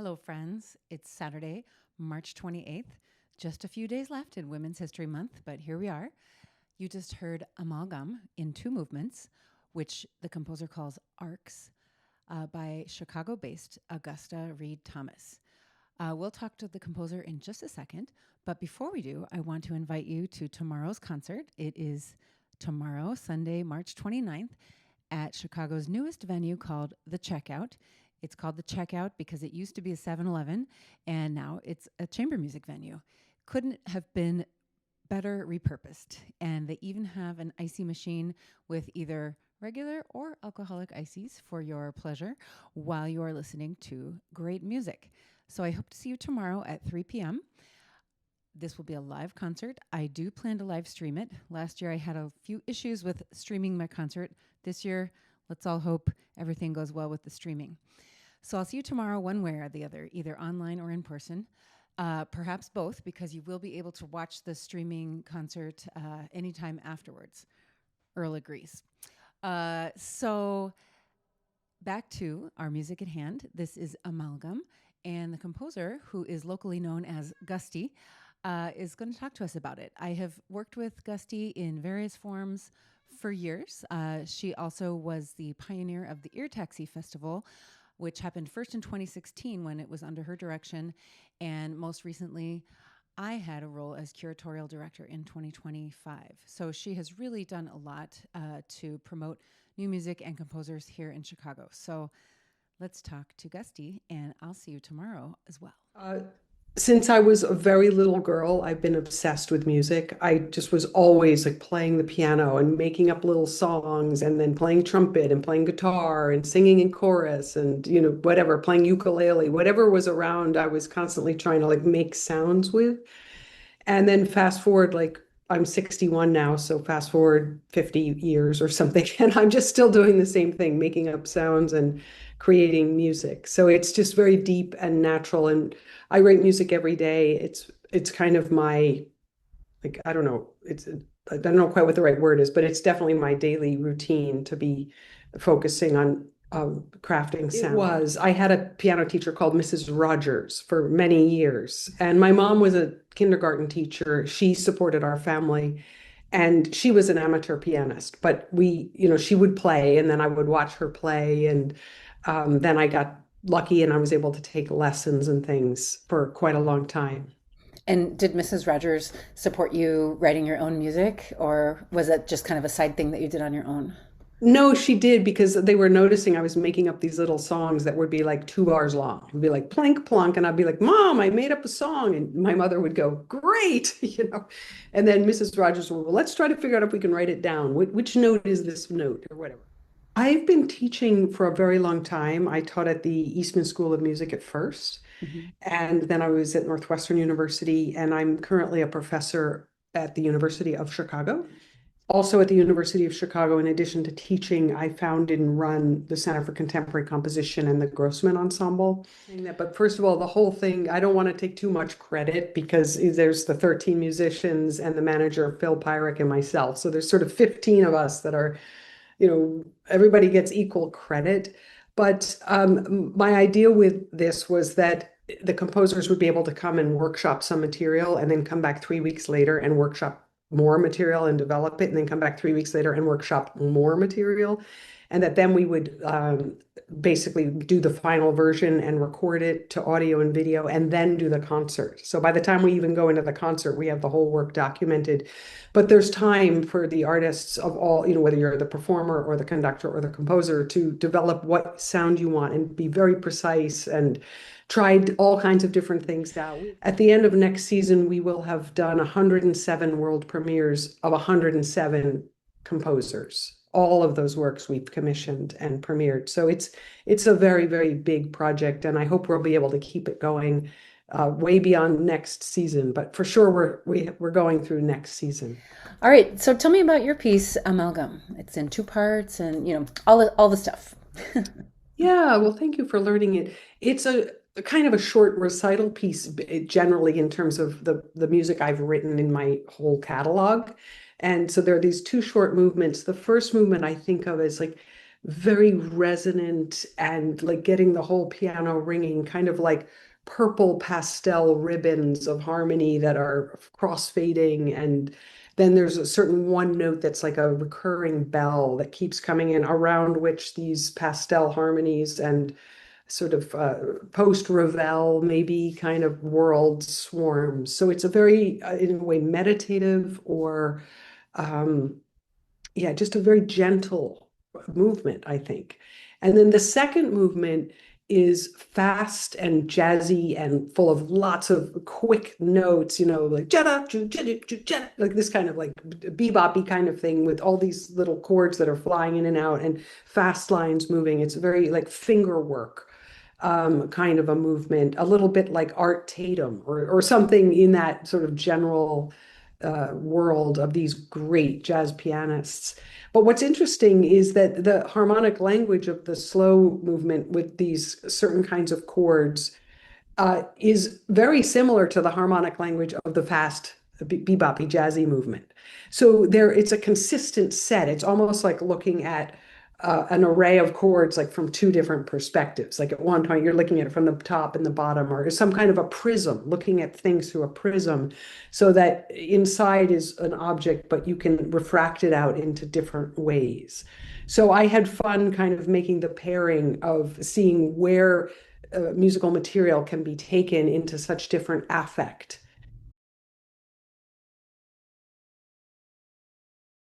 Hello, friends. It's Saturday, March 28th. Just a few days left in Women's History Month, but here we are. You just heard Amalgam in two movements, which the composer calls arcs, by Chicago-based Augusta Read Thomas. We'll talk to the composer in just a second, but before we do, I want to invite you to tomorrow's concert. It is tomorrow, Sunday, March 29th, at Chicago's newest venue called The Checkout. It's called The Checkout because it used to be a 7-Eleven, and now it's a chamber music venue. Couldn't have been better repurposed. And they even have an icy machine with either regular or alcoholic ices for your pleasure while you are listening to great music. So I hope to see you tomorrow at 3 p.m. This will be a live concert. I do plan to live stream it. Last year I had a few issues with streaming my concert. This year, let's all hope everything goes well with the streaming. So I'll see you tomorrow one way or the other, either online or in person, perhaps both, because you will be able to watch the streaming concert anytime afterwards. Earl agrees. So back to our music at hand. This is Amalgam, and the composer, who is locally known as Gusty, is going to talk to us about it. I have worked with Gusty in various forms for years. She also was the pioneer of the Ear Taxi Festival, which happened first in 2016 when it was under her direction, and most recently, I had a role as curatorial director in 2025. So she has really done a lot to promote new music and composers here in Chicago. So let's talk to Gusty, and I'll see you tomorrow as well. Since I was a very little girl, I've been obsessed with music. I just was always like playing the piano and making up little songs and then playing trumpet and playing guitar and singing in chorus and, whatever, playing ukulele, whatever was around, I was constantly trying to like make sounds with. And then fast forward, like I'm 61 now, so fast forward 50 years or something, and I'm just still doing the same thing, making up sounds and creating music. So it's just very deep and natural. And I write music every day. It's kind of my, like, I don't know, I don't know quite what the right word is, but it's definitely my daily routine to be focusing on crafting sound. I had a piano teacher called Mrs. Rogers for many years, and my mom was a kindergarten teacher. She supported our family, and she was an amateur pianist, but she would play, and then I would watch her play, and then I got lucky and I was able to take lessons and things for quite a long time. And did Mrs. Rogers support you writing your own music, or was that just kind of a side thing that you did on your own? No, she did, because they were noticing I was making up these little songs that would be like 2 bars long. It'd be like plank plonk, and I'd be like, "Mom, I made up a song," and my mother would go, "Great," And then Mrs. Rogers would, "Well, let's try to figure out if we can write it down. Which note is this note, or whatever." I've been teaching for a very long time. I taught at the Eastman School of Music at first, and then I was at Northwestern University, and I'm currently a professor at the University of Chicago. Also at the University of Chicago, in addition to teaching, I founded and run the Center for Contemporary Composition and the Grossman Ensemble. But first of all, the whole thing, I don't want to take too much credit because there's the 13 musicians and the manager, Phil Pyrick, and myself. So there's sort of 15 of us that are, everybody gets equal credit. But my idea with this was that the composers would be able to come and workshop some material and then come back 3 weeks later and workshop more material and develop it, and then come back 3 weeks later and workshop more material. And that then we would basically do the final version and record it to audio and video and then do the concert. So by the time we even go into the concert, we have the whole work documented. But there's time for the artists of all, whether you're the performer or the conductor or the composer, to develop what sound you want and be very precise, and tried all kinds of different things out. At the end of next season, we will have done 107 world premieres of 107 composers. All of those works we've commissioned and premiered. So it's a very, very big project, and I hope we'll be able to keep it going way beyond next season. But for sure, we're going through next season. All right. So tell me about your piece, Amalgam. It's in two parts, and all the stuff. Yeah. Well, thank you for learning it. It's a kind of a short recital piece, generally, in terms of the music I've written in my whole catalog. And so there are these two short movements. The first movement I think of as like very resonant and like getting the whole piano ringing, kind of like purple pastel ribbons of harmony that are crossfading. And then there's a certain one note that's like a recurring bell that keeps coming in, around which these pastel harmonies and sort of post-Ravel maybe kind of world swarms. So it's a very, in a way, meditative or um, yeah, just a very gentle movement, I think. And then the second movement is fast and jazzy and full of lots of quick notes, like jada, jada, jada, like this kind of like beboppy kind of thing with all these little chords that are flying in and out and fast lines moving. It's very like finger work kind of a movement, a little bit like Art Tatum or something in that sort of general world of these great jazz pianists. But what's interesting is that the harmonic language of the slow movement with these certain kinds of chords is very similar to the harmonic language of the fast beboppy jazzy movement. So it's a consistent set. It's almost like looking at an array of chords like from two different perspectives. Like at one point you're looking at it from the top and the bottom, or some kind of a prism, looking at things through a prism, so that inside is an object, but you can refract it out into different ways. So I had fun kind of making the pairing of seeing where musical material can be taken into such different affect